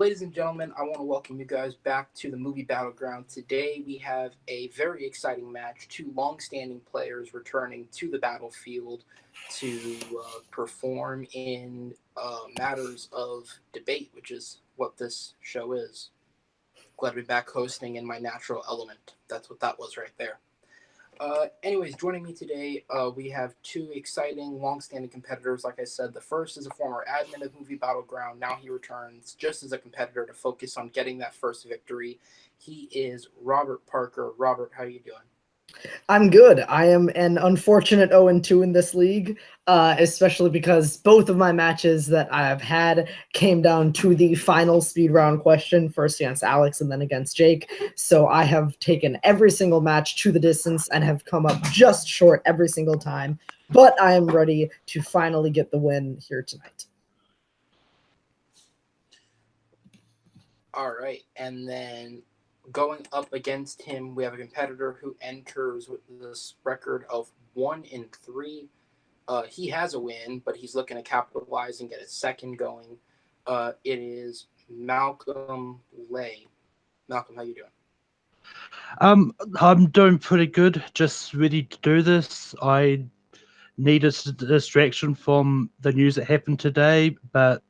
Ladies and gentlemen, I want to welcome you guys back to the movie Battleground. Today we have a very exciting match. Two long-standing players returning to the battlefield to perform in matters of debate, which is what this show is. Glad to be back hosting in my natural element. That's what that was right there. Anyways, joining me today, we have two exciting, long-standing competitors. Like I said, the first is a former admin of Movie Battleground. Now he returns just as a competitor to focus on getting that first victory. He is Robert Parker. Robert, how are you doing? I'm good. I am an unfortunate 0-2 in this league, especially because both of my matches that I have had came down to the final speed round question, first against Alex and then against Jake. So I have taken every single match to the distance and have come up just short every single time. But I am ready to finally get the win here tonight. All right, and then going up against him, we have a competitor who enters with this record of 1-3. He has a win, but he's looking to capitalize and get a second going. It is Malcolm Lay. Malcolm, how you doing? I'm doing pretty good. Just ready to do this. I need a distraction from the news that happened today, but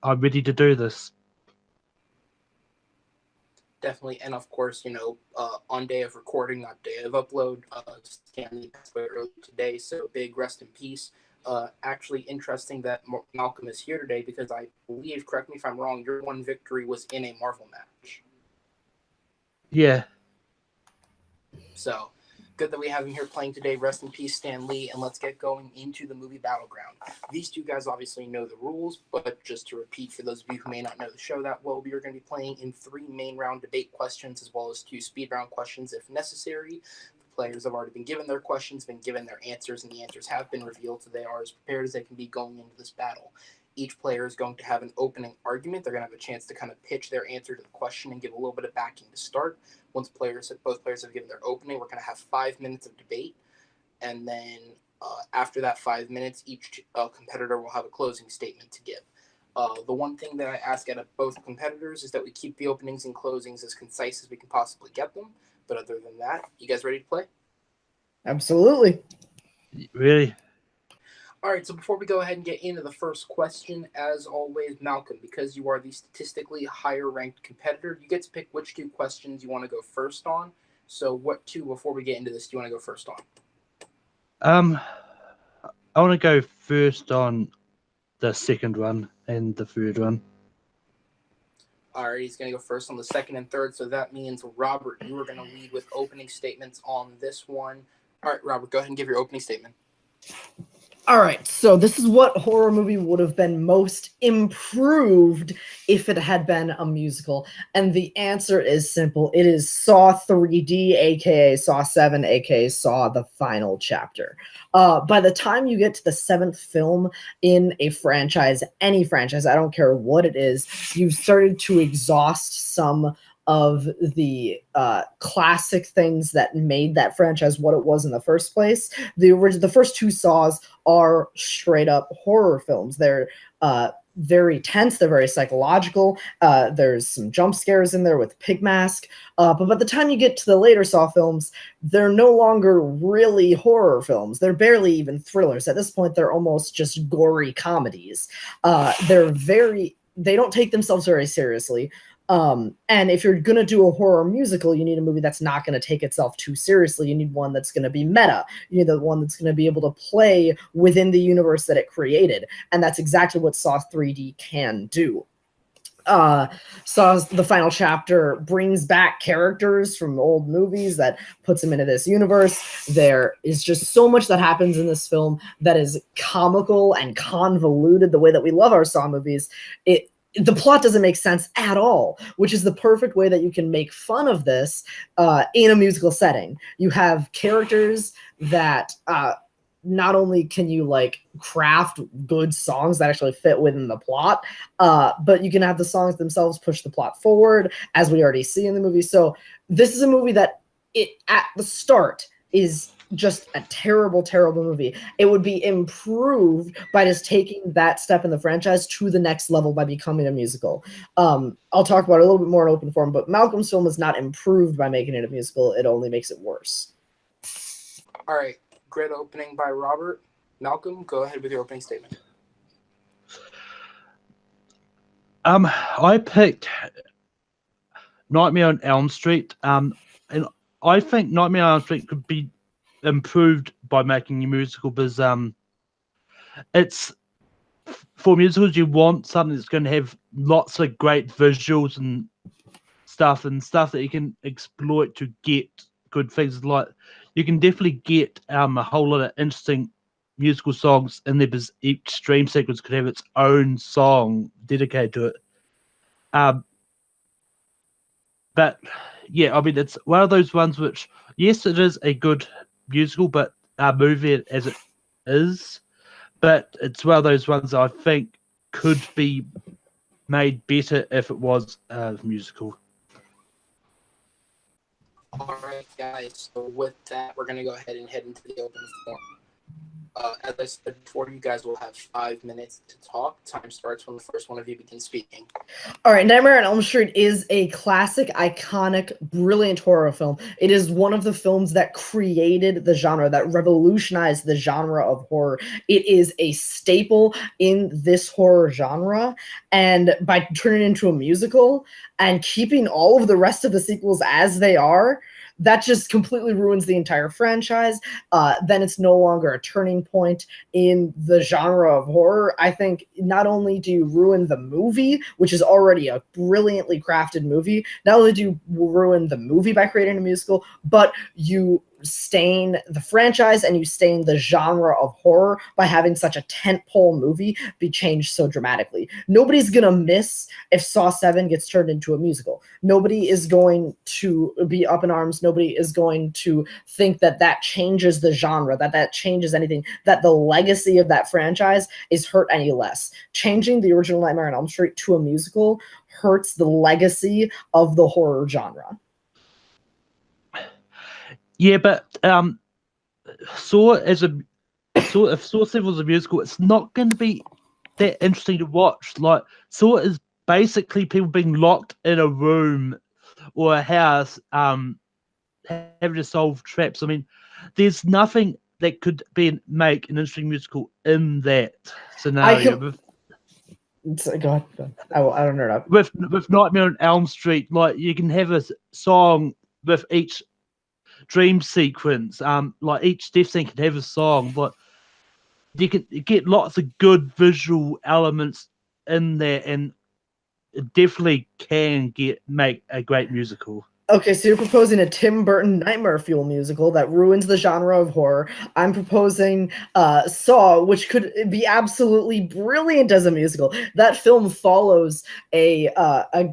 I'm ready to do this. Definitely, and of course, on day of recording, not day of upload, Stanley passed away early today, so big rest in peace. Actually, interesting that Malcolm is here today because I believe, correct me if I'm wrong, your one victory was in a Marvel match. Yeah. So, good that we have him here playing today. Rest in peace, Stan Lee, and let's get going into the movie Battleground. These two guys obviously know the rules, but just to repeat for those of you who may not know the show that well, we are going to be playing in 3 main round debate questions as well as 2 speed round questions if necessary. The players have already been given their questions, been given their answers, and the answers have been revealed, so they are as prepared as they can be going into this battle. Each player is going to have an opening argument. They're going to have a chance to kind of pitch their answer to the question and give a little bit of backing to start. Once both players have given their opening, we're going to have 5 minutes of debate. And then after that 5 minutes, each competitor will have a closing statement to give. The one thing that I ask out of both competitors is that we keep the openings and closings as concise as we can possibly get them. But other than that, you guys ready to play? Absolutely. Really? All right, so before we go ahead and get into the first question, as always, Malcolm, because you are the statistically higher-ranked competitor, you get to pick which 2 questions you want to go first on. So what 2, before we get into this, do you want to go first on? I want to go first on the second one and the third one. All right, he's going to go first on the second and third, so that means, Robert, you are going to lead with opening statements on this one. All right, Robert, go ahead and give your opening statement. All right, so this is what horror movie would have been most improved if it had been a musical. And the answer is simple. It is Saw 3D, aka Saw 7, aka Saw the Final Chapter. By the time you get to the 7th film in a franchise, any franchise, I don't care what it is, you've started to exhaust some of the classic things that made that franchise what it was in the first place. The first 2 Saws are straight up horror films. They're very tense. They're very psychological. There's some jump scares in there with Pig Mask. But by the time you get to the later Saw films, they're no longer really horror films. They're barely even thrillers. At this point, they're almost just gory comedies. They don't take themselves very seriously. And if you're going to do a horror musical, you need a movie that's not going to take itself too seriously. You need one that's going to be meta. You need the one that's going to be able to play within the universe that it created. And that's exactly what Saw 3D can do. Saw the Final Chapter brings back characters from old movies that puts them into this universe. There is just so much that happens in this film that is comical and convoluted the way that we love our Saw movies. The plot doesn't make sense at all, which is the perfect way that you can make fun of this in a musical setting. You have characters that not only can you craft good songs that actually fit within the plot, but you can have the songs themselves push the plot forward, as we already see in the movie. So this is a movie that at the start is just a terrible, terrible movie. It would be improved by just taking that step in the franchise to the next level by becoming a musical. I'll talk about it a little bit more in open form, but Malcolm's film is not improved by making it a musical. It only makes it worse. All right, great opening by Robert. Malcolm, go ahead with your opening statement. I picked Nightmare on Elm Street, and I think Nightmare on Elm Street could be improved by making a musical, because it's, for musicals you want something that's going to have lots of great visuals and stuff that you can exploit to get good things. Like, you can definitely get a whole lot of interesting musical songs in there, because each dream sequence could have its own song dedicated to it. But yeah, I mean, it's one of those ones which, yes, it is a good musical, but a movie as it is, but it's one of those ones I think could be made better if it was a musical. All right, guys. So with that, we're going to go ahead and head into the open forum. As I said before, you guys will have 5 minutes to talk. Time starts when the first one of you begins speaking. All right, Nightmare on Elm Street is a classic, iconic, brilliant horror film. It is one of the films that created the genre, that revolutionized the genre of horror. It is a staple in this horror genre, and by turning it into a musical and keeping all of the rest of the sequels as they are, that just completely ruins the entire franchise. Then it's no longer a turning point in the genre of horror. I think not only do you ruin the movie, which is already a brilliantly crafted movie, not only do you ruin the movie by creating a musical, but you stain the franchise and you stain the genre of horror by having such a tentpole movie be changed so dramatically. Nobody's gonna miss if Saw 7 gets turned into a musical. Nobody is going to be up in arms. Nobody is going to think that that changes the genre, that changes anything, that the legacy of that franchise is hurt any less. Changing the original Nightmare on Elm Street to a musical hurts the legacy of the horror genre. Yeah, but Saw if Saw 7 was a musical, it's not going to be that interesting to watch. Like, Saw is basically people being locked in a room or a house, having to solve traps. I mean, there's nothing that could make an interesting musical in that scenario. Go ahead. I don't nerd up. With Nightmare on Elm Street, like, you can have a song with each dream sequence, like each death scene can have a song, but you can get lots of good visual elements in there, and it definitely can make a great musical. Okay, so you're proposing a Tim Burton nightmare fuel musical that ruins the genre of horror. I'm proposing Saw, which could be absolutely brilliant as a musical. That film follows a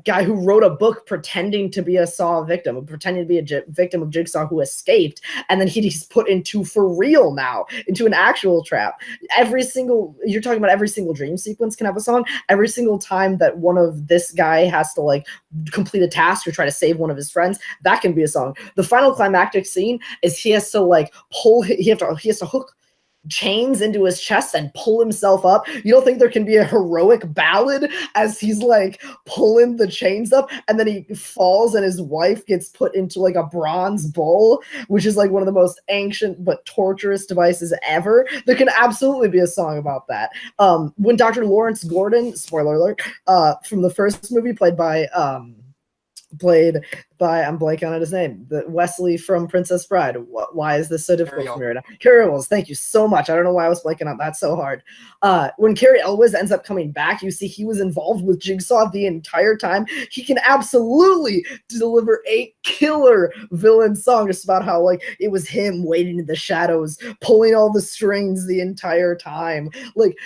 guy who wrote a book pretending to be a Saw victim, pretending to be a victim of Jigsaw who escaped, and then he's put into, for real now, into an actual trap. You're talking about every single dream sequence can have a song. Every single time that one of this guy has to like complete a task or try to save one of his friends, that can be a song. The final climactic scene is he has to like he has to hook chains into his chest and pull himself up. You don't think there can be a heroic ballad as he's like pulling the chains up, and then he falls and his wife gets put into like a bronze bowl, which is like one of the most ancient but torturous devices ever. There can absolutely be a song about that. When Dr. Lawrence Gordon, spoiler alert, from the first movie, played by I'm blanking on his name, the Wesley from Princess Bride. Why is this so difficult for me right now? Carrie Elwes, thank you so much. I don't know why I was blanking on that so hard. When Carrie Elwes ends up coming back, you see he was involved with Jigsaw the entire time. He can absolutely deliver a killer villain song just about how like it was him waiting in the shadows, pulling all the strings the entire time. Like,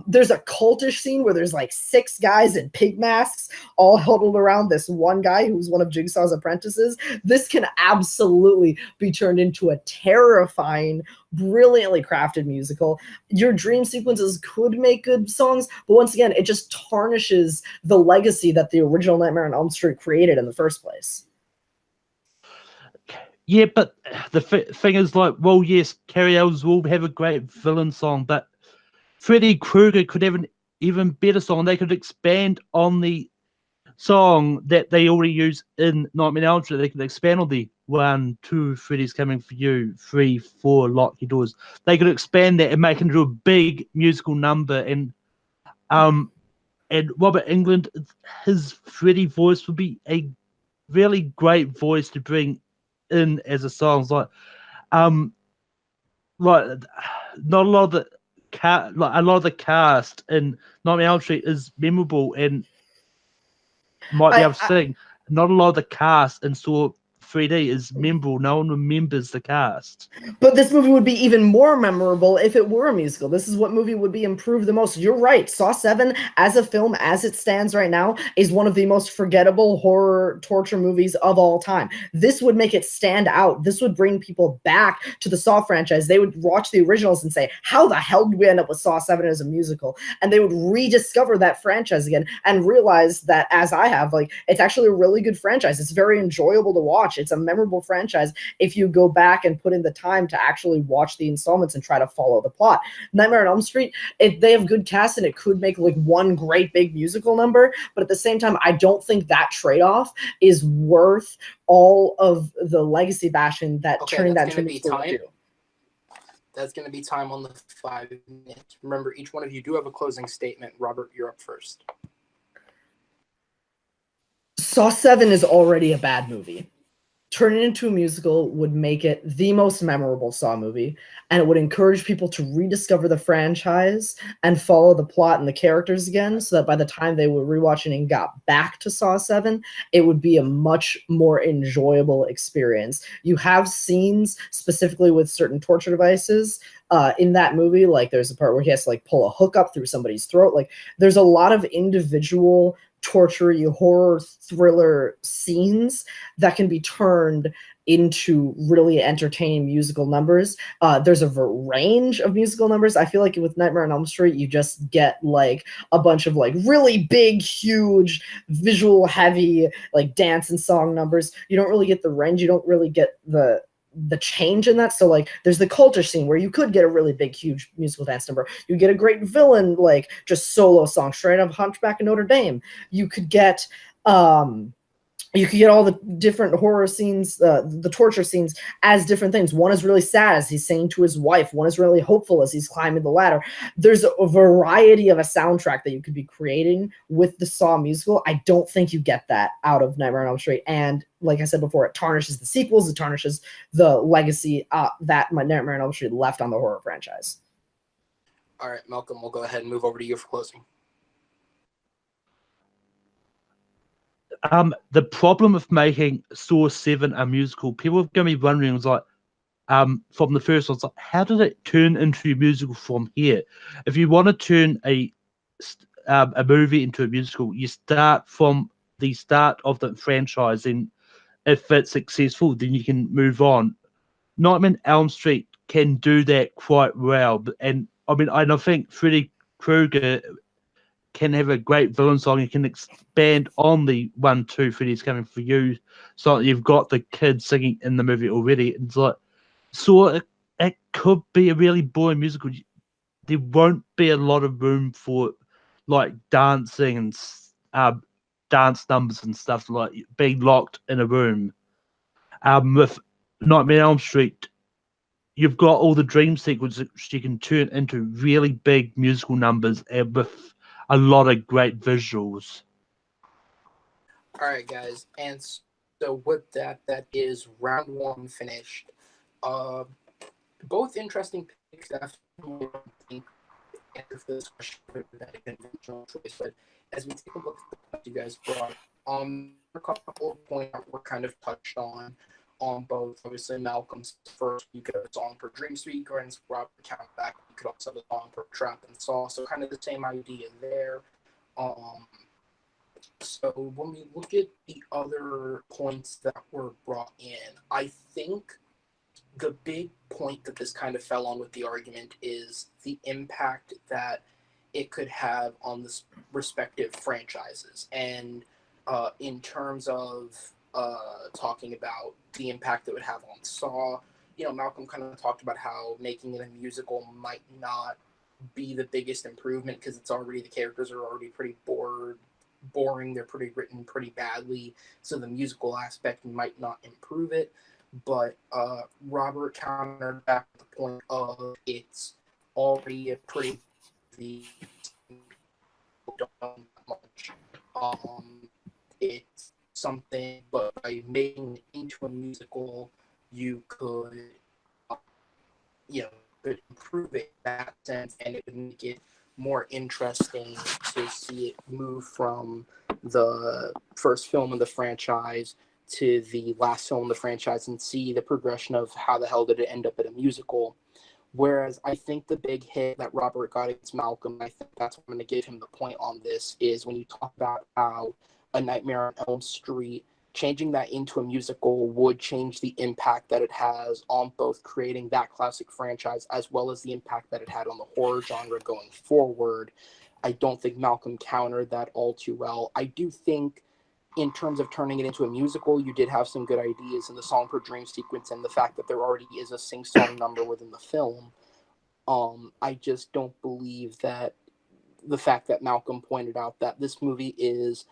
there's a cultish scene where there's like 6 guys in pig masks all huddled around this one guy who's one of Jigsaw's apprentices. This can absolutely be turned into a terrifying, brilliantly crafted musical. Your dream sequences could make good songs, but once again, it just tarnishes the legacy that the original Nightmare on Elm Street created in the first place. Yeah, but the thing is, like, well, yes, Carrie Elves will have a great villain song, but Freddy Krueger could have an even better song. They could expand on the song that they already use in Nightmare on Elm Street. They could expand on the 1, 2, Freddy's coming for you, 3, 4, lock your doors. They could expand that and make it into a big musical number. And Robert Englund, his Freddy voice would be a really great voice to bring in as a song. It's um, like not a lot of the like a lot of the cast in Nightmare on Elm Street is memorable and might be able to I sing. Not a lot of the cast in Saw 3D is memorable. No one remembers the cast. But this movie would be even more memorable if it were a musical. This is what movie would be improved the most. You're right. Saw 7, as a film, as it stands right now, is one of the most forgettable horror torture movies of all time. This would make it stand out. This would bring people back to the Saw franchise. They would watch the originals and say, how the hell did we end up with Saw 7 as a musical? And they would rediscover that franchise again and realize that, as I have, like, it's actually a really good franchise. It's very enjoyable to watch. It's a memorable franchise if you go back and put in the time to actually watch the installments and try to follow the plot. Nightmare on Elm Street, they have good cast and it could make like one great big musical number, but at the same time, I don't think that trade-off is worth all of the legacy bashing that turning that into a musical would do. That's going to be time on the 5 minutes. Remember, each one of you do have a closing statement. Robert, you're up first. Saw 7 is already a bad movie. Turn it into a musical would make it the most memorable Saw movie, and it would encourage people to rediscover the franchise and follow the plot and the characters again, so that by the time they were rewatching and got back to Saw 7, it would be a much more enjoyable experience. You have scenes specifically with certain torture devices in that movie, like there's a part where he has to like pull a hook up through somebody's throat. Like there's a lot of individual torture horror thriller scenes that can be turned into really entertaining musical numbers. There's a range of musical numbers. I feel like with Nightmare on Elm Street, you just get like a bunch of like really big, huge, visual heavy, like dance and song numbers. You don't really get the range. You don't really get the change in that. So like there's the cultish scene where you could get a really big, huge musical dance number. You get a great villain, like just solo song straight up Hunchback of Notre Dame. You could get all the different horror scenes, the torture scenes as different things. One is really sad as he's saying to his wife. One is really hopeful as he's climbing the ladder. There's a variety of a soundtrack that you could be creating with the Saw musical. I don't think you get that out of Nightmare on Elm Street. And like I said before, it tarnishes the sequels. It tarnishes the legacy that Nightmare on Elm Street left on the horror franchise. All right, Malcolm, we'll go ahead and move over to you for closing. The problem with making Saw 7 a musical, people are going to be wondering, was like, from the first one, it's like, how did it turn into a musical from here? If you want to turn a movie into a musical, you start from the start of the franchise, and if it's successful, then you can move on. Nightmare on Elm Street can do that quite well, and I think Freddy Krueger can have a great villain song. You can expand on the 1, 2, Freddy's coming for you. So you've got the kids singing in the movie already. It's like, so it could be a really boring musical. There won't be a lot of room for like dancing and dance numbers and stuff, like being locked in a room. With Nightmare on Elm Street, you've got all the dream sequences which you can turn into really big musical numbers and with a lot of great visuals. All right, guys, and so with that is round 1 finished. Both interesting picks. Definitely answer for this question that a conventional choice, but as we take a look at the points you guys brought, a couple of points that were kind of touched on both. Obviously, Malcolm's first, you could have a song per Dream Suite, Gordon's Robert Countback, you could also have a song per Trap and Saw, so kind of the same idea there. So when we look at the other points that were brought in, I think the big point that this kind of fell on with the argument is the impact that it could have on the respective franchises. And in terms of talking about the impact it would have on Saw. Malcolm kind of talked about how making it a musical might not be the biggest improvement because the characters are already pretty boring. They're pretty written pretty badly, so the musical aspect might not improve it. But Robert countered back to the point of it's already a pretty done much. It's something, but by making it into a musical, you could, could improve it in that sense, and it would make it more interesting to see it move from the first film of the franchise to the last film of the franchise and see the progression of how the hell did it end up at a musical. Whereas I think the big hit that Robert got against Malcolm, I think that's what I'm going to give him the point on this, is when you talk about how A Nightmare on Elm Street, changing that into a musical would change the impact that it has on both creating that classic franchise as well as the impact that it had on the horror genre going forward. I don't think Malcolm countered that all too well. I do think in terms of turning it into a musical, you did have some good ideas in the Song for Dream sequence and the fact that there already is a sing-song number within the film. I just don't believe that the fact that Malcolm pointed out that this movie is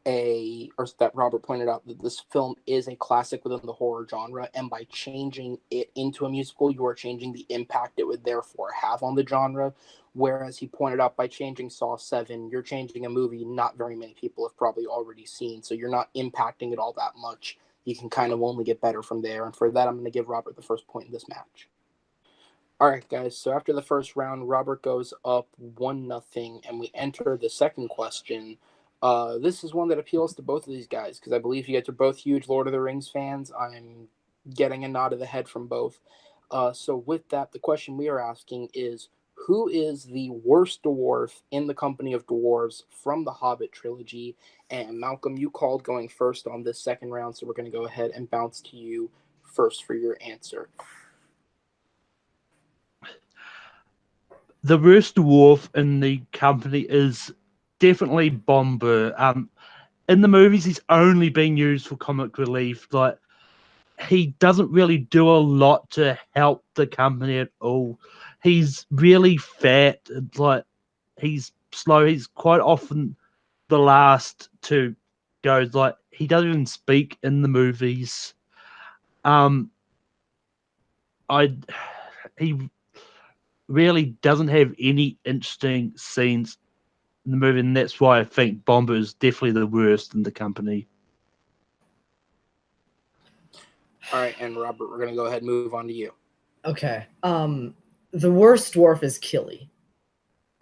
or that Robert pointed out that this film is a classic within the horror genre, and by changing it into a musical, you are changing the impact it would therefore have on the genre. Whereas he pointed out by changing Saw 7, you're changing a movie not very many people have probably already seen, so you're not impacting it all that much. You can kind of only get better from there, and for that, I'm going to give Robert the first point in this match. All right, guys, so after the first round, Robert goes up 1-0, and we enter the second question. This is one that appeals to both of these guys because I believe you guys are both huge Lord of the Rings fans. I'm getting a nod of the head from both. So with that, the question we are asking is, who is the worst dwarf in the company of dwarves from the Hobbit trilogy? And Malcolm, you called going first on this second round, so we're going to go ahead and bounce to you first for your answer. The worst dwarf in the company is definitely Bomber. In the movies, he's only being used for comic relief. Like, he doesn't really do a lot to help the company at all. He's really fat. Like, he's slow. He's quite often the last to go. Like, he doesn't even speak in the movies. He really doesn't have any interesting scenes in the movie, and that's why I think Bomber is definitely the worst in the company. All right, and Robert, we're going to go ahead and move on to you. Okay. The worst dwarf is Killy.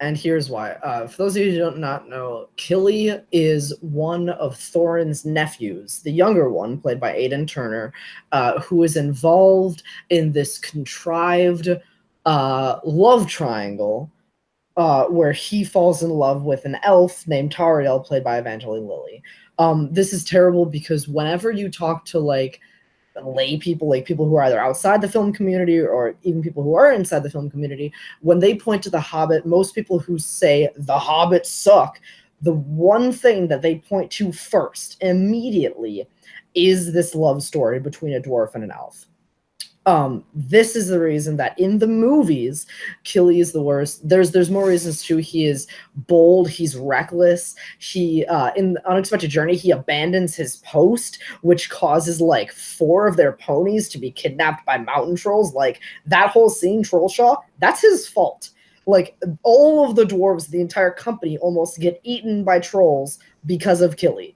And here's why. For those of you who do not know, Killy is one of Thorin's nephews, the younger one, played by Aidan Turner, who is involved in this contrived love triangle where he falls in love with an elf named Tariel, played by Evangeline Lilly. This is terrible because whenever you talk to lay people, like people who are either outside the film community or even people who are inside the film community, when they point to The Hobbit, most people who say The Hobbit suck, the one thing that they point to first immediately is this love story between a dwarf and an elf. This is the reason that in the movies, Killy is the worst. There's more reasons too. He is bold. He's reckless. He in the Unexpected Journey, he abandons his post, which causes 4 of their ponies to be kidnapped by mountain trolls. Like that whole scene, Trollshaw, that's his fault. Like all of the dwarves, the entire company almost get eaten by trolls because of Killy.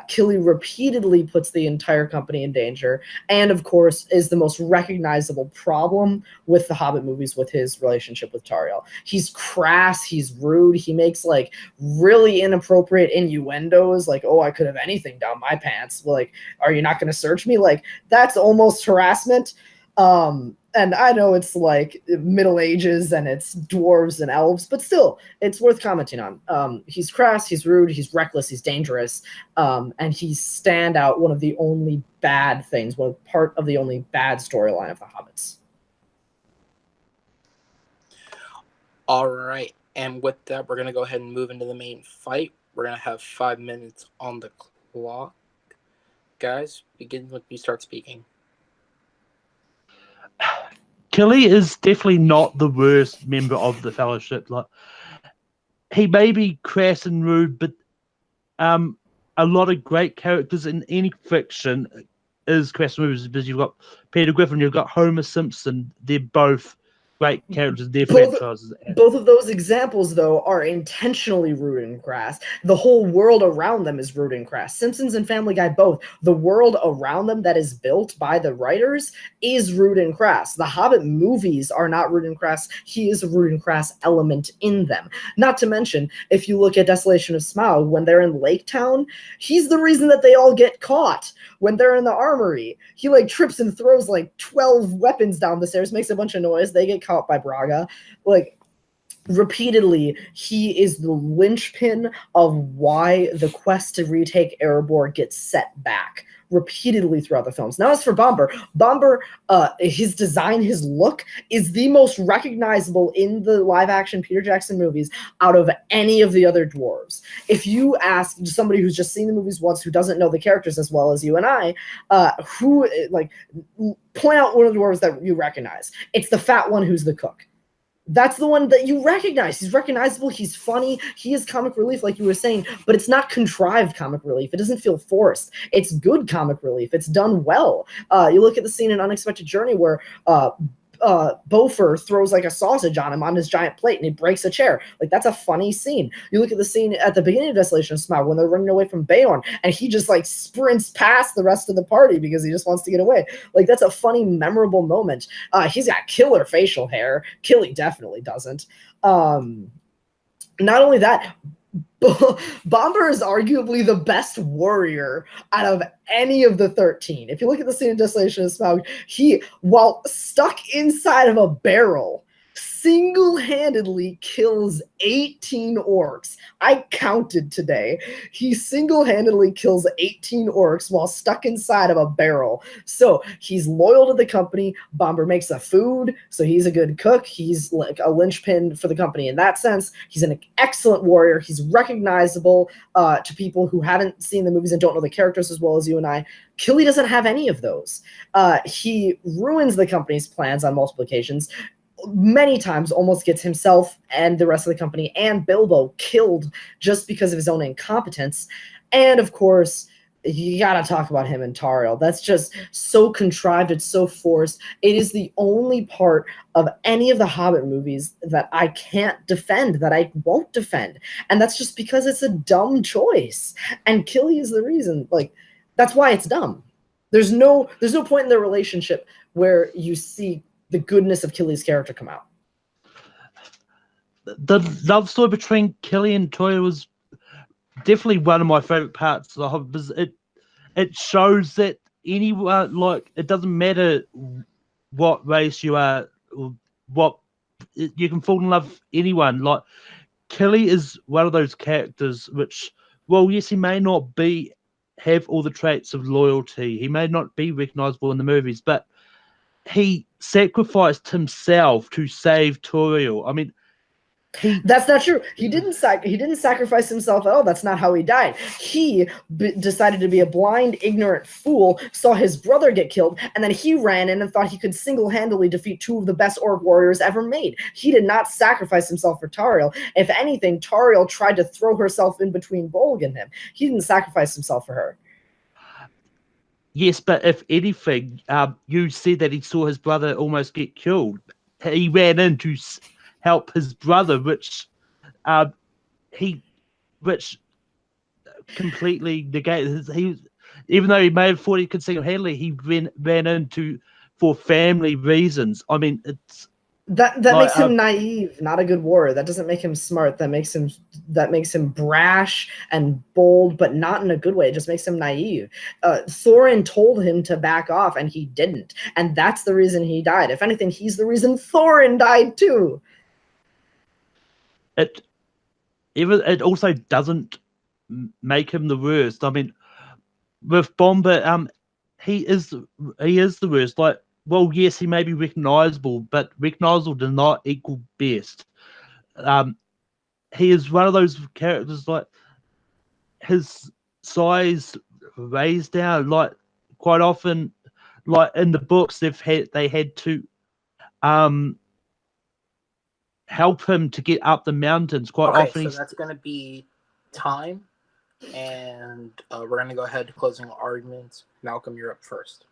Killy repeatedly puts the entire company in danger, and of course is the most recognizable problem with the Hobbit movies with his relationship with Tariel. He's crass, he's rude, he makes really inappropriate innuendos, like, oh, I could have anything down my pants. Like, are you not going to search me? Like, that's almost harassment. And I know it's Middle Ages and it's dwarves and elves, but still, it's worth commenting on. He's crass, he's rude, he's reckless, he's dangerous, and he's standout one of the only bad things, part of the only bad storyline of the Hobbits. All right, and with that, we're going to go ahead and move into the main fight. We're going to have 5 minutes on the clock. Guys, begin when you start speaking. Kelly is definitely not the worst member of the Fellowship. Like, he may be crass and rude, but a lot of great characters in any fiction is crass and rude. Because you've got Peter Griffin, you've got Homer Simpson. They're both great characters. Their franchises. Both of those examples, though, are intentionally rude and crass. The whole world around them is rude and crass. Simpsons and Family Guy both. The world around them that is built by the writers is rude and crass. The Hobbit movies are not rude and crass. He is a rude and crass element in them. Not to mention, if you look at Desolation of Smaug, when they're in Lake Town, he's the reason that they all get caught. When they're in the armory, he like trips and throws like 12 weapons down the stairs, makes a bunch of noise. They get caught by Braga. Like, repeatedly, he is the linchpin of why the quest to retake Erebor gets set back repeatedly throughout the films. Now, as for Bomber, his design, his look is the most recognizable in the live-action Peter Jackson movies out of any of the other dwarves. If you ask somebody who's just seen the movies once, who doesn't know the characters as well as you and I, point out one of the dwarves that you recognize. It's the fat one who's the cook. That's the one that you recognize. He's recognizable. He's funny. He is comic relief, like you were saying, but it's not contrived comic relief. It doesn't feel forced. It's good comic relief. It's done well. You look at the scene in Unexpected Journey where Beaufort throws like a sausage on him on his giant plate and he breaks a chair. Like, that's a funny scene. You look at the scene at the beginning of Desolation of Smaug when they're running away from Beorn and he just like sprints past the rest of the party because he just wants to get away. Like, that's a funny, memorable moment. He's got killer facial hair. Killy definitely doesn't. Not only that, Bomber is arguably the best warrior out of any of the 13. If you look at the scene in Desolation of Smaug, he, while stuck inside of a barrel, single-handedly kills 18 orcs. I counted today. He single-handedly kills 18 orcs while stuck inside of a barrel. So he's loyal to the company. Bomber makes the food, so he's a good cook. He's like a linchpin for the company in that sense. He's an excellent warrior. He's recognizable to people who haven't seen the movies and don't know the characters as well as you and I. Killy doesn't have any of those. He ruins the company's plans on multiple occasions. Many times almost gets himself and the rest of the company and Bilbo killed just because of his own incompetence. And of course, you gotta talk about him and Tauriel. That's just so contrived. It's so forced. It is the only part of any of the Hobbit movies that I can't defend, that I won't defend. And that's just because it's a dumb choice. And Killy is the reason. Like, that's why it's dumb. There's no point in their relationship where you see the goodness of Killy's character come out. The love story between Killy and Toya was definitely one of my favorite parts of the Hobbit, because it shows that anyone, like, it doesn't matter what race you are, or what, you can fall in love with anyone. Like, Killy is one of those characters which, well, yes, he may not have all the traits of loyalty. He may not be recognizable in the movies, but he sacrificed himself to save Tauriel. I mean, that's not true. He didn't sacrifice himself at all. That's not how he died. He decided to be a blind, ignorant fool, saw his brother get killed, and then he ran in and thought he could single-handedly defeat two of the best orc warriors ever made. He did not sacrifice himself for Tauriel. If anything, Tauriel tried to throw herself in between Bolg and him. He didn't sacrifice himself for her. Yes, but if anything, you said that he saw his brother almost get killed. He ran in to help his brother, which completely negated his. Even though he may have thought he could single-handedly, he ran into for family reasons. I mean, it's that makes him naive, not a good warrior. That doesn't make him smart. That makes him brash and bold, but not in a good way. It just makes him naive. Thorin told him to back off, and he didn't, and that's the reason he died. If anything, he's the reason Thorin died too. It also doesn't make him the worst. I mean, with Bomber, he is the worst. Like, well, yes, he may be recognizable, but recognizable does not equal best. He is one of those characters, like, his size raise down. Like quite often, like in the books, they had to help him to get up the mountains. Quite Okay, often, so that's going to be time, and we're going to go ahead to closing arguments. Malcolm, you're up first.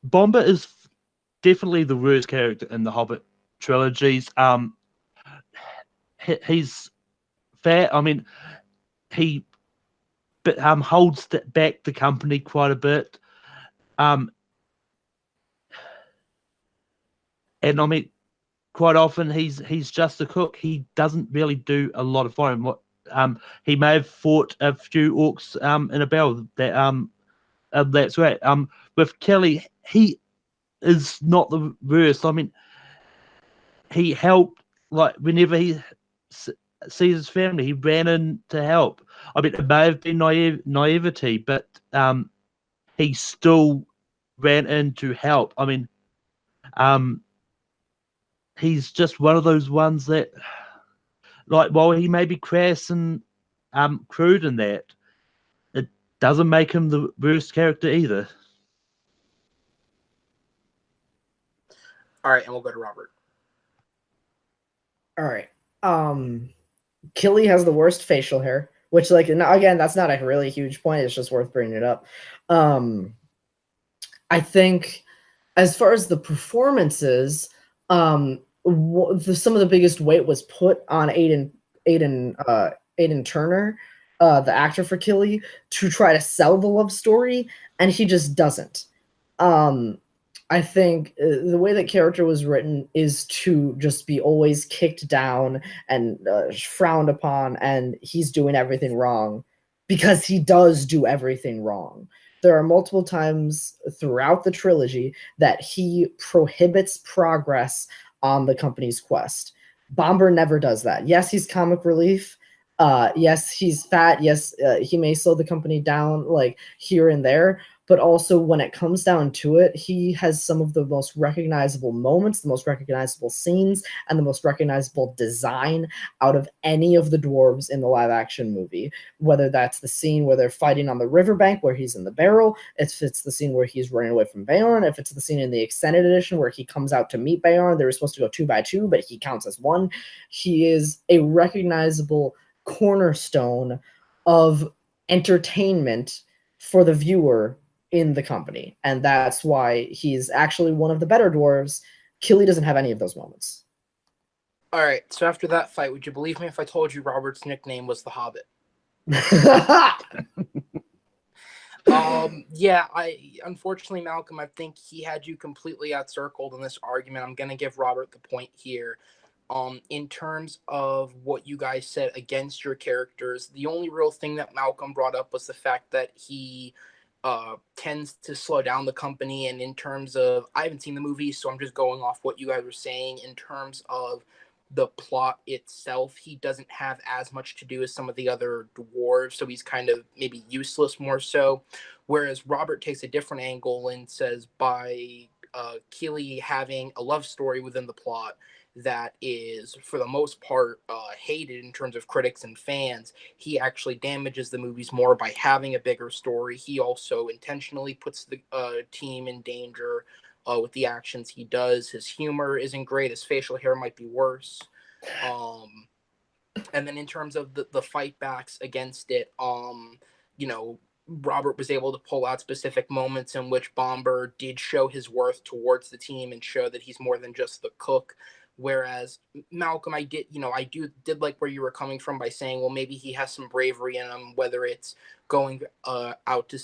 Bomber is definitely the worst character in the Hobbit trilogies. He's fair. I mean, he holds back the company quite a bit. And I mean, quite often he's just a cook. He doesn't really do a lot of fighting. He may have fought a few orcs in a battle. That's right. With Kelly, he is not the worst. I mean, he helped, like whenever he sees his family, he ran in to help. I mean, it may have been naivety, but he still ran in to help. I mean, he's just one of those ones that, like, while he may be crass and crude in that, it doesn't make him the worst character either. All right, and we'll go to Robert. All right. Killy has the worst facial hair, which, like, again, that's not a really huge point. It's just worth bringing it up. I think, as far as the performances, some of the biggest weight was put on Aiden Turner, the actor for Killy, to try to sell the love story, and he just doesn't. I think the way that character was written is to just be always kicked down and frowned upon, and he's doing everything wrong because he does do everything wrong. There are multiple times throughout the trilogy that he prohibits progress on the company's quest. Bomber never does that. Yes, he's comic relief. Yes, he's fat. Yes, he may slow the company down, like, here and there. But also, when it comes down to it, he has some of the most recognizable moments, the most recognizable scenes, and the most recognizable design out of any of the dwarves in the live-action movie. Whether that's the scene where they're fighting on the riverbank, where he's in the barrel, if it's the scene where he's running away from Beorn, if it's the scene in the extended edition where he comes out to meet Beorn, they were supposed to go 2x2, but he counts as one. He is a recognizable cornerstone of entertainment for the viewer in the company, and that's why he's actually one of the better dwarves. Killy doesn't have any of those moments. All right, so after that fight, would you believe me if I told you Robert's nickname was the Hobbit? Yeah, unfortunately, Malcolm, I think he had you completely outcircled in this argument. I'm gonna give Robert the point here. In terms of what you guys said against your characters, the only real thing that Malcolm brought up was the fact that he tends to slow down the company. And in terms of, I haven't seen the movie, so I'm just going off what you guys were saying. In terms of the plot itself, he doesn't have as much to do as some of the other dwarves, so he's kind of maybe useless more so. Whereas Robert takes a different angle and says by Keely having a love story within the plot that is, for the most part, hated in terms of critics and fans, he actually damages the movies more by having a bigger story. He also intentionally puts the team in danger with the actions he does. His humor isn't great. His facial hair might be worse. And then in terms of the fight backs against it, Robert was able to pull out specific moments in which Bomber did show his worth towards the team and show that he's more than just the cook. Whereas Malcolm, I did like where you were coming from by saying, well, maybe he has some bravery in him, whether it's going out to,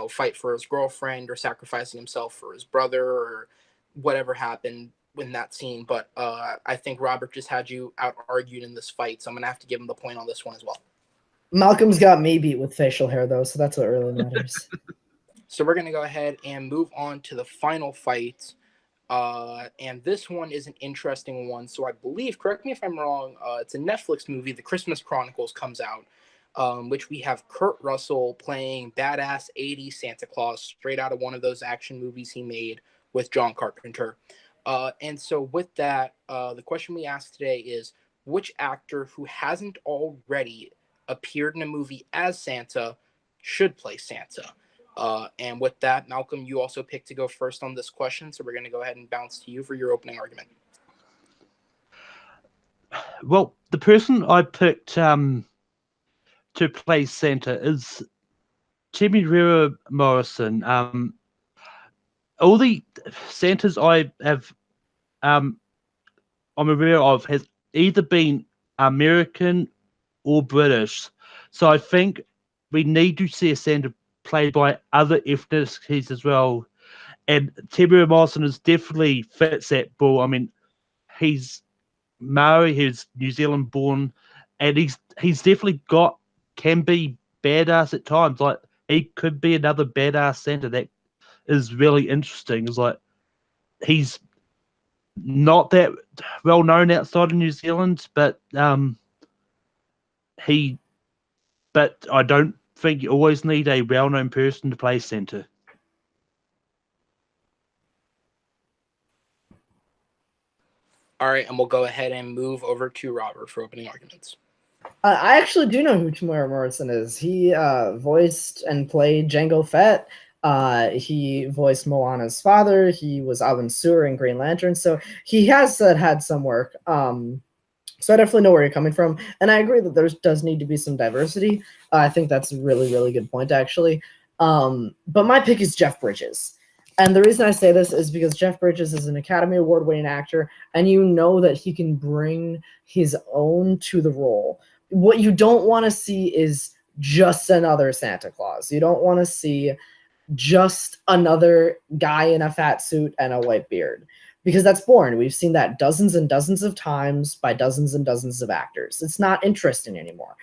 fight for his girlfriend or sacrificing himself for his brother or whatever happened in that scene. But I think Robert just had you out argued in this fight, so I'm gonna have to give him the point on this one as well. Malcolm's got me beat with facial hair, though, so that's what really matters. So we're gonna go ahead and move on to the final fight. And this one is an interesting one. So I believe, correct me if I'm wrong, it's a Netflix movie, The Christmas Chronicles, comes out, which we have Kurt Russell playing badass 80s Santa Claus, straight out of one of those action movies he made with John Carpenter. And so with that, the question we asked today is, which actor who hasn't already appeared in a movie as Santa should play Santa? And with that, Malcolm, you also picked to go first on this question, so we're going to go ahead and bounce to you for your opening argument. Well, the person I picked to play Santa is Timmy Rera Morrison. All the Santas I have, I'm aware of, has either been American or British. So I think we need to see a Santa played by other ethnicities as well. And Timmy Rera Morrison is definitely fits that bill. I mean, he's Maori, he's New Zealand born, and he's definitely can be badass at times. Like he could be another badass Santa that is really interesting. It's like he's not that well known outside of New Zealand, but I don't think you always need a well known person to play Santa. All right, and we'll go ahead and move over to Robert for opening arguments. I actually do know who Tamara Morrison is. He voiced and played Jango Fett. He voiced Moana's father. He was Alan Sewer in Green Lantern. So he has had some work. So I definitely know where you're coming from. And I agree that there does need to be some diversity. I think that's a really, really good point, actually. But my pick is Jeff Bridges. And the reason I say this is because Jeff Bridges is an Academy Award-winning actor, and you know that he can bring his own to the role. What you don't want to see is just another Santa Claus. You don't want to see just another guy in a fat suit and a white beard, because that's boring. We've seen that dozens and dozens of times by dozens and dozens of actors. It's not interesting anymore.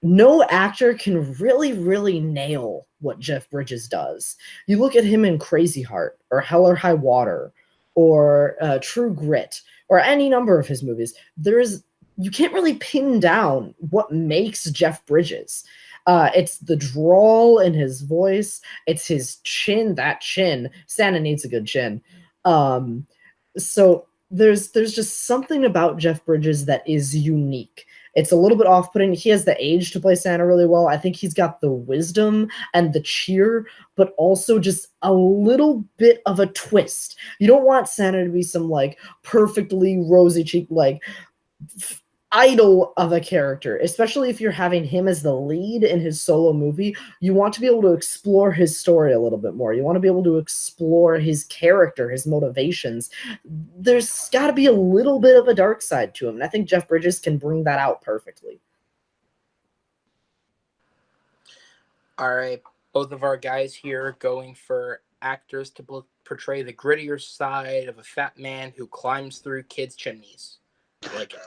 No actor can really, really nail what Jeff Bridges does. You look at him in Crazy Heart or Hell or High Water or True Grit or any number of his movies. You can't really pin down what makes Jeff Bridges. It's the drawl in his voice. It's his chin. That chin. Santa needs a good chin. So there's just something about Jeff Bridges that is unique. It's a little bit off-putting. He has the age to play Santa really well. I think he's got the wisdom and the cheer, but also just a little bit of a twist. You don't want Santa to be some like perfectly rosy cheek, like idol of a character, especially if you're having him as the lead in his solo movie. You want to be able to explore his story a little bit more. You want to be able to explore his character, his motivations. There's got to be a little bit of a dark side to him, and I think Jeff Bridges can bring that out perfectly. All right, both of our guys here going for actors to portray the grittier side of a fat man who climbs through kids' chimneys. I like it.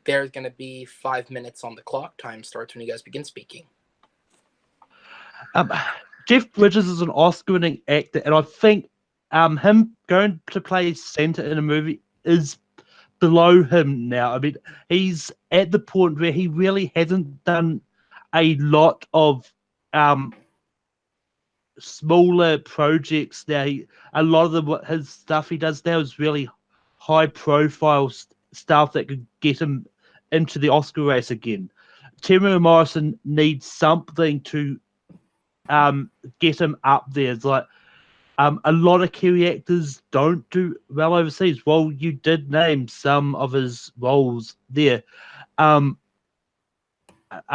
There's going to be 5 minutes on the clock. Time starts when you guys begin speaking. Jeff Bridges is an Oscar-winning actor, and I think him going to play Santa in a movie is below him now. I mean, he's at the point where he really hasn't done a lot of smaller projects now. A lot of his stuff he does now is really high-profile stuff that could get him into the Oscar race again. Timmy Morrison needs something to get him up there. It's like a lot of Kiwi actors don't do well overseas. Well, you did name some of his roles there. A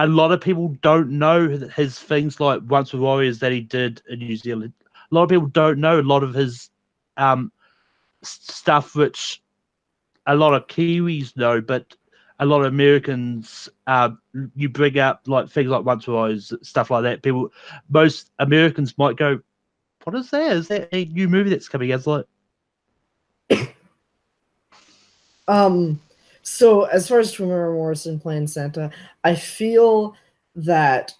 lot of people don't know his things like Once Were Warriors that he did in New Zealand. A lot of people don't know a lot of his stuff which a lot of Kiwis know, but a lot of Americans, you bring up like things like Once Were Warriors, stuff like that. Most Americans might go, "What is that? Is that a new movie that's coming?" As like, So as far as Tamara Morrison playing Santa, I feel that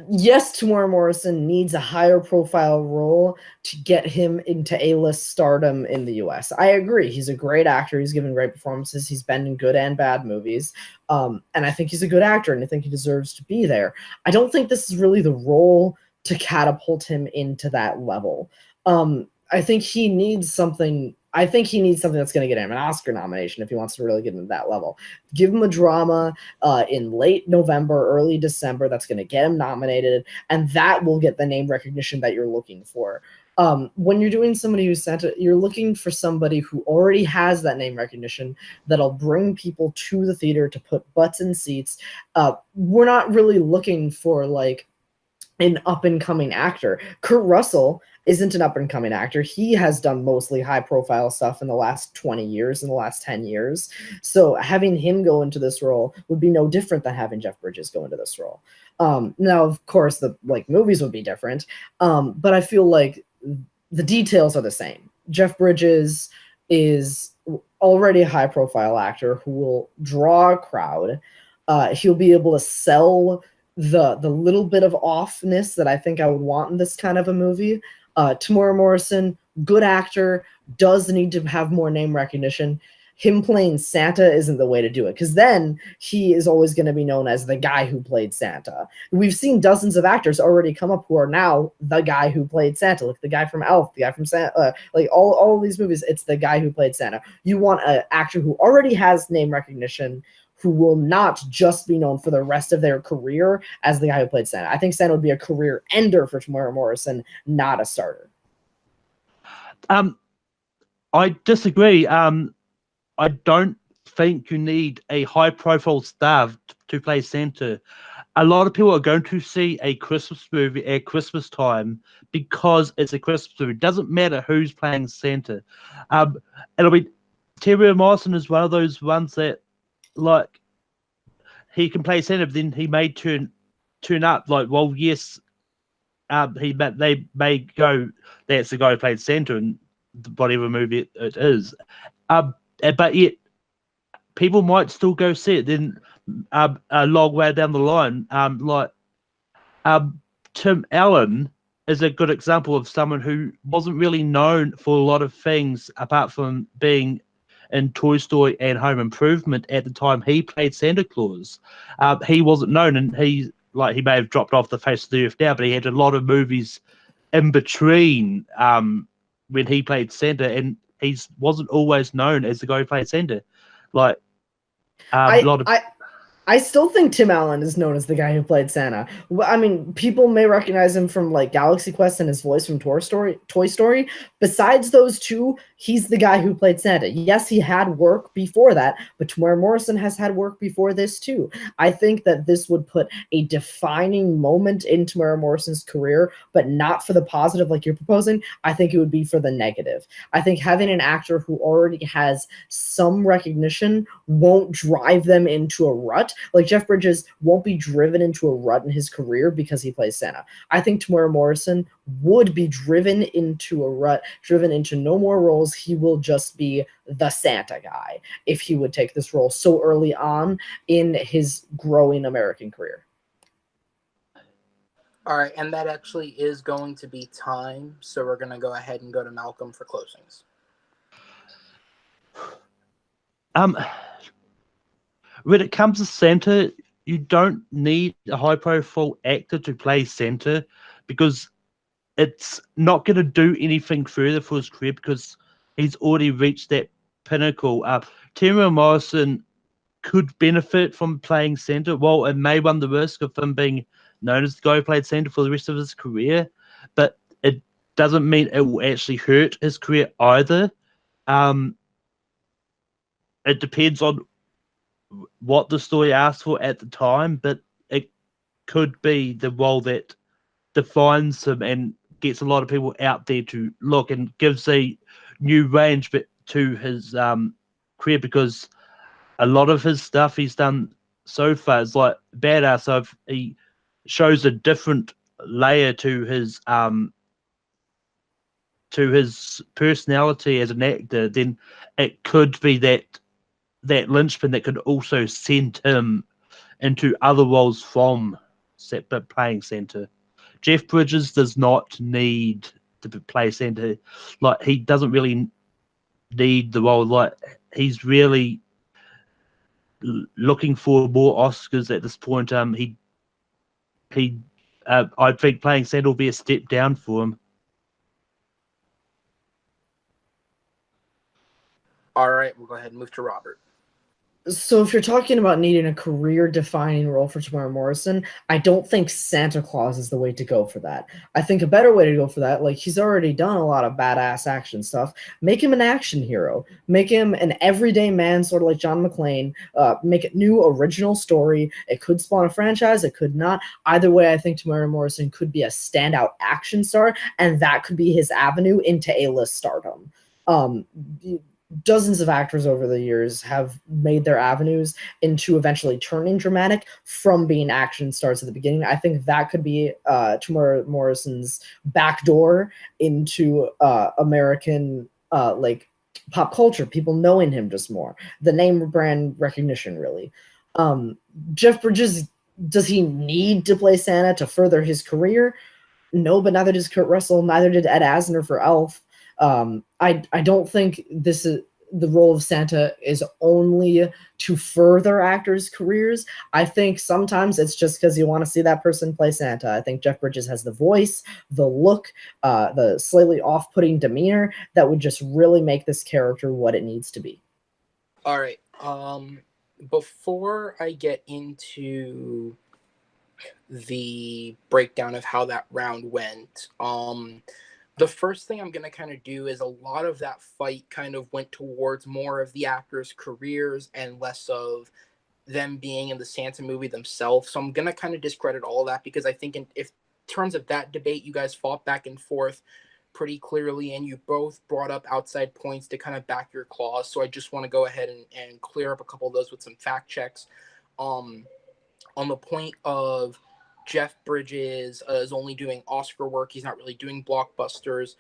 yes, Tamara Morrison needs a higher profile role to get him into A-list stardom in the US. I agree. He's a great actor. He's given great performances. He's been in good and bad movies. And I think he's a good actor, and I think he deserves to be there. I don't think this is really the role to catapult him into that level. I think he needs something. I think he needs something that's going to get him an Oscar nomination if he wants to really get into that level. Give him a drama in late November, early December that's going to get him nominated, and that will get the name recognition that you're looking for. When you're doing somebody who's Santa, you're looking for somebody who already has that name recognition that'll bring people to the theater to put butts in seats. We're not really looking for like an up-and-coming actor. Kurt Russell isn't an up-and-coming actor. He has done mostly high-profile stuff in the last 20 years, in the last 10 years. So having him go into this role would be no different than having Jeff Bridges go into this role. Now, of course, the movies would be different, but I feel like the details are the same. Jeff Bridges is already a high-profile actor who will draw a crowd. He'll be able to sell the little bit of offness that I think I would want in this kind of a movie. Tamora Morrison, good actor, does need to have more name recognition. Him playing Santa isn't the way to do it, because then he is always going to be known as the guy who played Santa. We've seen dozens of actors already come up who are now the guy who played Santa, like the guy from Elf, the guy from Santa, like all of these movies, it's the guy who played Santa. You want an actor who already has name recognition, who will not just be known for the rest of their career as the guy who played Santa. I think Santa would be a career ender for Tamora Morrison, not a starter. I disagree. I don't think you need a high-profile star to play Santa. A lot of people are going to see a Christmas movie at Christmas time because it's a Christmas movie. It doesn't matter who's playing Santa. It'll be Terry Morrison is one of those ones that, like, he can play Santa, but then he may turn up like, well, yes, they may go, that's the guy who played Santa in whatever movie it is. But yet, people might still go see it. Then a long way down the line, Tim Allen is a good example of someone who wasn't really known for a lot of things apart from being in Toy Story and Home Improvement at the time he played Santa Claus. He wasn't known, and he may have dropped off the face of the earth now, but he had a lot of movies in between when he played Santa, and he wasn't always known as the guy who played Santa. I still think Tim Allen is known as the guy who played Santa. I mean, people may recognize him from like Galaxy Quest and his voice from Toy Story. Besides those two, he's the guy who played Santa. Yes, he had work before that, but Tamora Morrison has had work before this too. I think that this would put a defining moment in Tamora Morrison's career, but not for the positive like you're proposing. I think it would be for the negative. I think having an actor who already has some recognition won't drive them into a rut. Like Jeff Bridges won't be driven into a rut in his career because he plays Santa. I think Tamora Morrison would be driven into a rut, driven into no more roles. He will just be the Santa guy if he would take this role so early on in his growing American career. All right, and that actually is going to be time, so we're going to go ahead and go to Malcolm for closings. When it comes to Santa, you don't need a high-profile actor to play Santa because it's not going to do anything further for his career because he's already reached that pinnacle. Tamora Morrison could benefit from playing Santa. Well, it may run the risk of him being known as the guy who played Santa for the rest of his career, but it doesn't mean it will actually hurt his career either. It depends on what the story asked for at the time, but it could be the role that defines him and gets a lot of people out there to look and gives a new range to his career, because a lot of his stuff he's done so far is like badass. So if he shows a different layer to his personality as an actor, then it could be that linchpin that could also send him into other roles from playing Santa. Jeff Bridges does not need to play Santa. Like, he doesn't really need the role. Like, he's really looking for more Oscars at this point. I think playing Santa will be a step down for him. All right, we'll go ahead and move to Robert. So if you're talking about needing a career-defining role for Tamara Morrison, I don't think Santa Claus is the way to go for that. I think a better way to go for that, like he's already done a lot of badass action stuff, make him an action hero. Make him an everyday man, sort of like John McClane. Make it new, original story. It could spawn a franchise, it could not. Either way, I think Tamara Morrison could be a standout action star, and that could be his avenue into A-list stardom. Dozens of actors over the years have made their avenues into eventually turning dramatic from being action stars at the beginning. I think that could be Tamara Morrison's backdoor into American like pop culture, people knowing him just more. The name brand recognition, really. Jeff Bridges, does he need to play Santa to further his career? No, but neither does Kurt Russell, neither did Ed Asner for Elf. I don't think this is the role of Santa is only to further actors' careers. I think sometimes it's just because you want to see that person play Santa. I think Jeff Bridges has the voice, the look, the slightly off-putting demeanor that would just really make this character what it needs to be. All right. Before I get into the breakdown of how that round went, the first thing I'm going to kind of do is a lot of that fight kind of went towards more of the actors' careers and less of them being in the Santa movie themselves. So I'm going to kind of discredit all of that because I think in terms of that debate, you guys fought back and forth pretty clearly and you both brought up outside points to kind of back your claws. So I just want to go ahead and clear up a couple of those with some fact checks. On the point of Jeff Bridges is only doing Oscar work. He's not really doing blockbusters.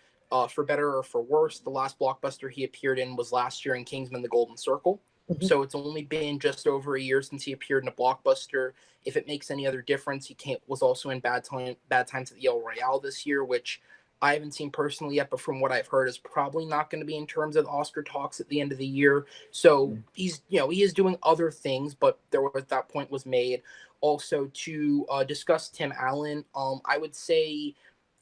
For better or for worse, the last blockbuster he appeared in was last year in Kingsman: The Golden Circle. Mm-hmm. So it's only been just over a year since he appeared in a blockbuster. If it makes any other difference, he was also in Bad Times at the El Royale this year, which I haven't seen personally yet, but from what I've heard is probably not going to be in terms of the Oscar talks at the end of the year. So he is doing other things, but that point was made. Also, to discuss Tim Allen, I would say,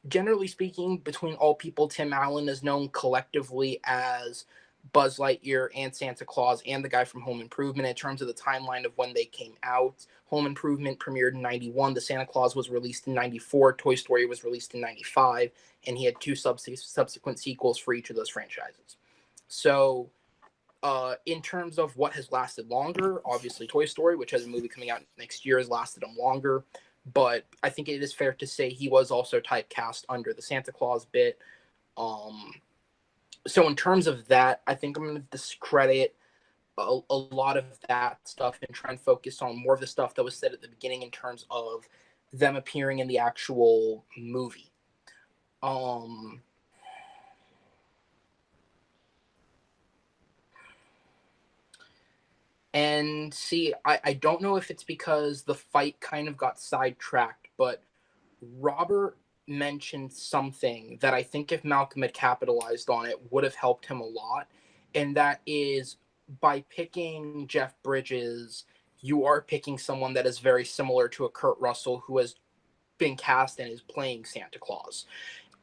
generally speaking, between all people, Tim Allen is known collectively as Buzz Lightyear and Santa Claus and the guy from Home Improvement. In terms of the timeline of when they came out, Home Improvement premiered in 91, the Santa Claus was released in 94, Toy Story was released in 95, and he had two subsequent sequels for each of those franchises. So in terms of what has lasted longer, obviously Toy Story, which has a movie coming out next year, has lasted him longer. But I think it is fair to say he was also typecast under the Santa Claus bit. So in terms of that, I think I'm going to discredit a lot of that stuff and try and focus on more of the stuff that was said at the beginning in terms of them appearing in the actual movie. And see, I don't know if it's because the fight kind of got sidetracked, but Robert mentioned something that I think if Malcolm had capitalized on it would have helped him a lot. And that is by picking Jeff Bridges, you are picking someone that is very similar to a Kurt Russell who has been cast and is playing Santa Claus.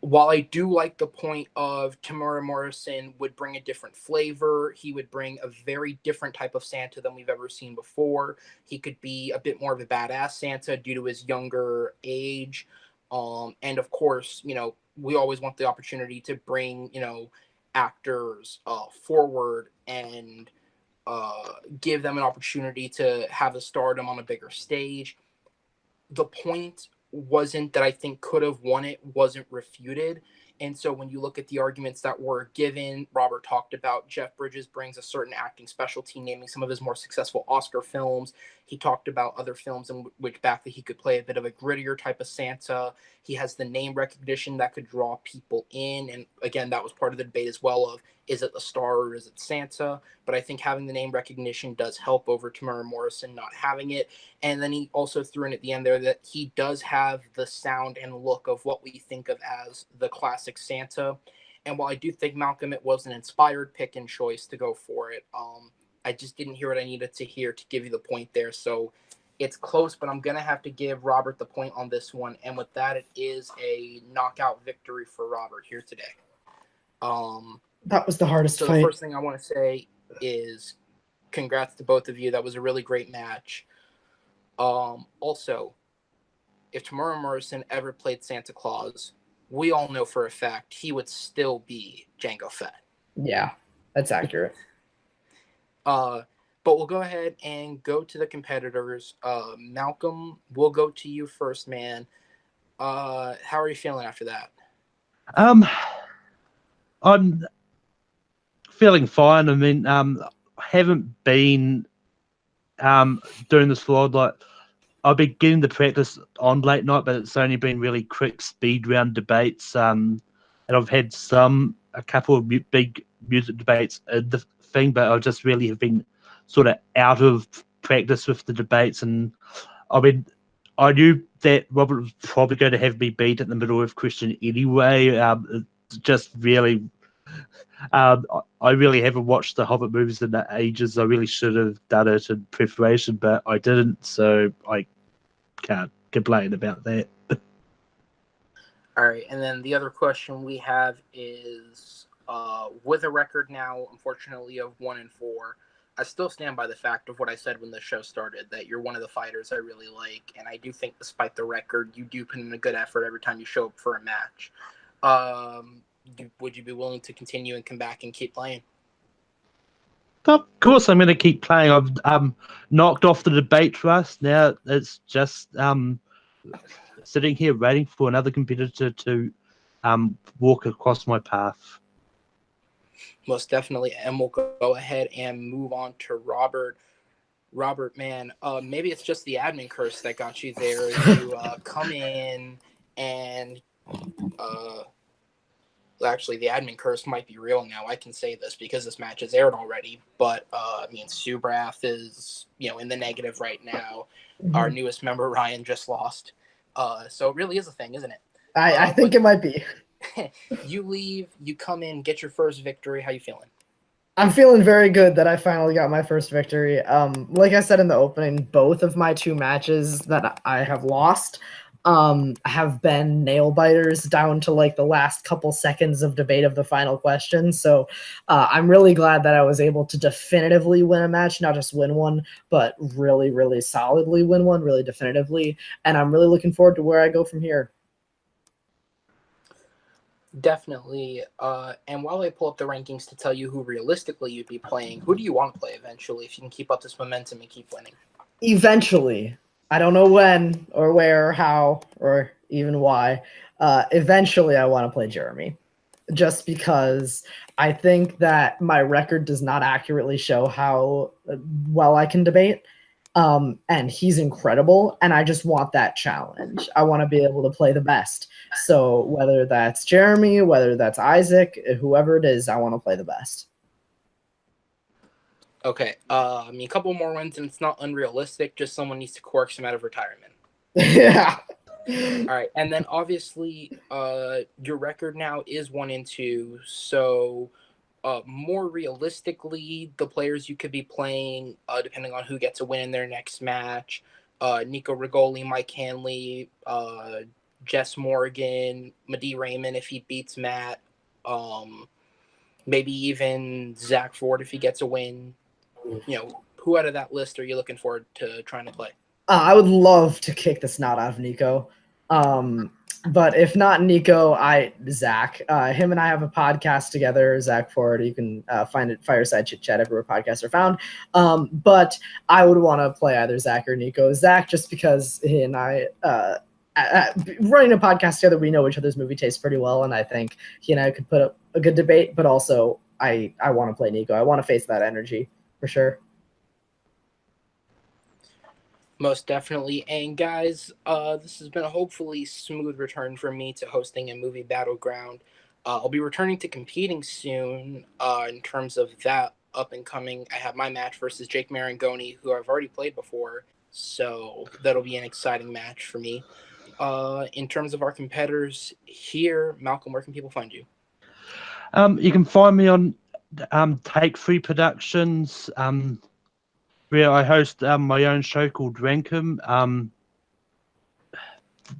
While I do like the point of Tamara Morrison would bring a different flavor, he would bring a very different type of Santa than we've ever seen before. He could be a bit more of a badass Santa due to his younger age. And of course, we always want the opportunity to bring, actors forward and give them an opportunity to have a stardom on a bigger stage. The point wasn't that I think could have won it, wasn't refuted. And so when you look at the arguments that were given, Robert talked about Jeff Bridges brings a certain acting specialty, naming some of his more successful Oscar films. He talked about other films in which back that he could play a bit of a grittier type of Santa. He has the name recognition that could draw people in. And again, that was part of the debate as well of, is it the star or is it Santa? But I think having the name recognition does help over Tamara Morrison not having it. And then he also threw in at the end there that he does have the sound and look of what we think of as the classic Santa. And while I do think Malcolm, it was an inspired pick and choice to go for it, I just didn't hear what I needed to hear to give you the point there. So it's close, but I'm going to have to give Robert the point on this one. And with that, it is a knockout victory for Robert here today. That was the hardest so fight. The first thing I want to say, is congrats to both of you. That was a really great match. Also, if Tamura Morrison ever played Santa Claus, we all know for a fact he would still be Django Fett. Yeah, that's accurate. But we'll go ahead and go to the competitors. Malcolm, we'll go to you first, man. How are you feeling after that? I'm feeling fine. I mean, I haven't been doing this for like I've been getting the practice on late night, but it's only been really quick speed round debates. And I've had a couple of big music debates in the thing, but I just really have been sort of out of practice with the debates. And I mean, I knew that Robert was probably going to have me beat in the middle of question anyway. It's just really, I really haven't watched the Hobbit movies in ages. I really should have done it in preparation, but I didn't, so I can't complain about that. All right, and then the other question we have is, with a record now, unfortunately, of 1-4, I still stand by the fact of what I said when the show started, that you're one of the fighters I really like, and I do think despite the record, you do put in a good effort every time you show up for a match. Would you be willing to continue and come back and keep playing? Of course, I'm going to keep playing. I've knocked off the debate rust. Now it's just sitting here waiting for another competitor to walk across my path. Most definitely, and we'll go ahead and move on to Robert. Robert, man, maybe it's just the admin curse that got you there. You come in and actually, the admin curse might be real now. I can say this because this match is aired already. But I mean, Subrath is in the negative right now. Mm-hmm. Our newest member Ryan just lost. So it really is a thing, isn't it? I think it might be. You leave, you come in, get your first victory. How you feeling? I'm feeling very good that I finally got my first victory. Like I said in the opening, both of my 2 matches that I have lost have been nail biters down to like the last couple seconds of debate of the final question. So I'm really glad that I was able to definitively win a match, not just win one, but really, really solidly win one, really definitively. And I'm really looking forward to where I go from here. Definitely. And while I pull up the rankings to tell you who realistically you'd be playing, who do you want to play eventually if you can keep up this momentum and keep winning? Eventually. I don't know when or where or how or even why. Eventually, I want to play Jeremy. Just because I think that my record does not accurately show how well I can debate. And he's incredible, and I just want that challenge. I want to be able to play the best. So whether that's Jeremy, whether that's Isaac, whoever it is, I want to play the best. Okay. I mean, a couple more wins, and it's not unrealistic. Just someone needs to coerce him out of retirement. Yeah. All right, and then obviously, your record now is 1-2. So, more realistically, the players you could be playing, depending on who gets a win in their next match, Nico Rigoli, Mike Hanley, Jess Morgan, Madi Raymond if he beats Matt, maybe even Zach Ford if he gets a win. Who out of that list are you looking forward to trying to play? I would love to kick the snot out of Nico. But if not Nico, Zach. Him and I have a podcast together, Zach Ford. You can find it Fireside Chit Chat everywhere podcasts are found. But I would want to play either Zach or Nico. Zach, just because he and I, running a podcast together, we know each other's movie tastes pretty well, and I think he and I could put up a good debate. But also, I want to play Nico. I want to face that energy for sure. Most definitely. And guys, this has been a hopefully smooth return for me to hosting a movie Battleground. I'll be returning to competing soon in terms of that up and coming. I have my match versus Jake Marangoni, who I've already played before. So that'll be an exciting match for me. In terms of our competitors here, Malcolm, where can people find you? You can find me on Take 3 Productions, where I host my own show called Rankum.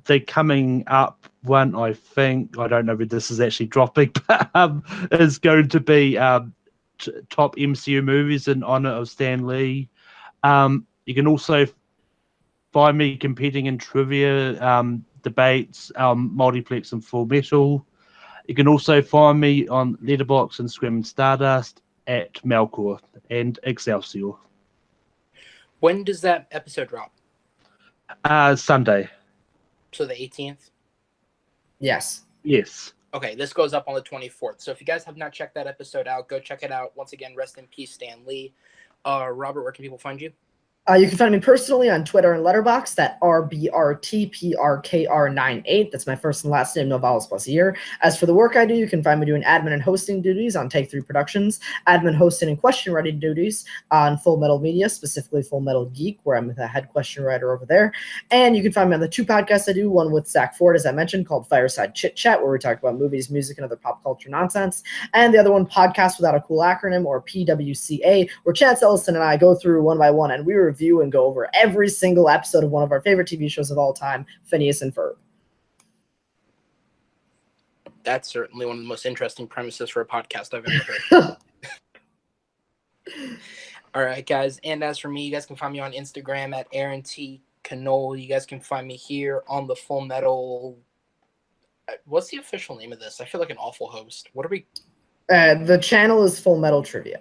They're coming up one, I think, I don't know if this is actually dropping, but is going to be top MCU movies in honor of Stan Lee. You can also find me competing in trivia, debates, multiplex and Full Metal. You can also find me on Letterboxd and Screaming Stardust at Malcor and Excelsior. When does that episode drop? Sunday. So the 18th? Yes. Yes. Okay, this goes up on the 24th. So if you guys have not checked that episode out, go check it out. Once again, rest in peace, Stan Lee. Robert, where can people find you? You can find me personally on Twitter and Letterboxd at RBRTPRKR98. That's my first and last name, no vowels plus year. As for the work I do, you can find me doing admin and hosting duties on Take 3 Productions, admin, hosting, and question writing duties on Full Metal Media, specifically Full Metal Geek, where I'm the head question writer over there. And you can find me on the 2 podcasts I do, one with Zach Ford, as I mentioned, called Fireside Chit Chat, where we talk about movies, music, and other pop culture nonsense. And the other one, Podcast Without a Cool Acronym, or PWCA, where Chad Ellison and I go through one by one, and we review and go over every single episode of one of our favorite TV shows of all time, Phineas and Ferb. That's certainly one of the most interesting premises for a podcast I've ever heard. All right, guys. And as for me, you guys can find me on Instagram at Aaron T. Connole. You guys can find me here on the Full Metal. What's the official name of this? I feel like an awful host. What are we? The channel is Full Metal Trivia.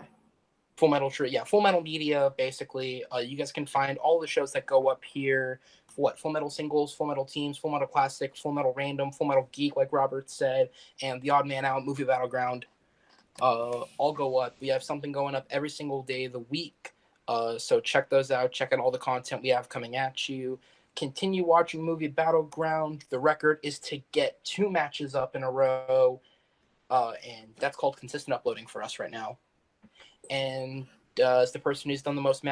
Full Metal Media, basically. You guys can find all the shows that go up here. Full Metal Singles, Full Metal Teams, Full Metal Classic, Full Metal Random, Full Metal Geek, like Robert said, and The Odd Man Out, Movie Battleground. All go up. We have something going up every single day of the week. So check those out. Check out all the content we have coming at you. Continue watching Movie Battleground. The record is to get 2 matches up in a row. And that's called consistent uploading for us right now. And as the person who's done the most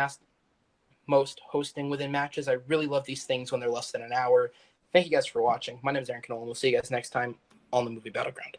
hosting within matches, I really love these things when they're less than an hour. Thank you guys for watching. My name is Aaron Connole, and we'll see you guys next time on the Movie Battleground.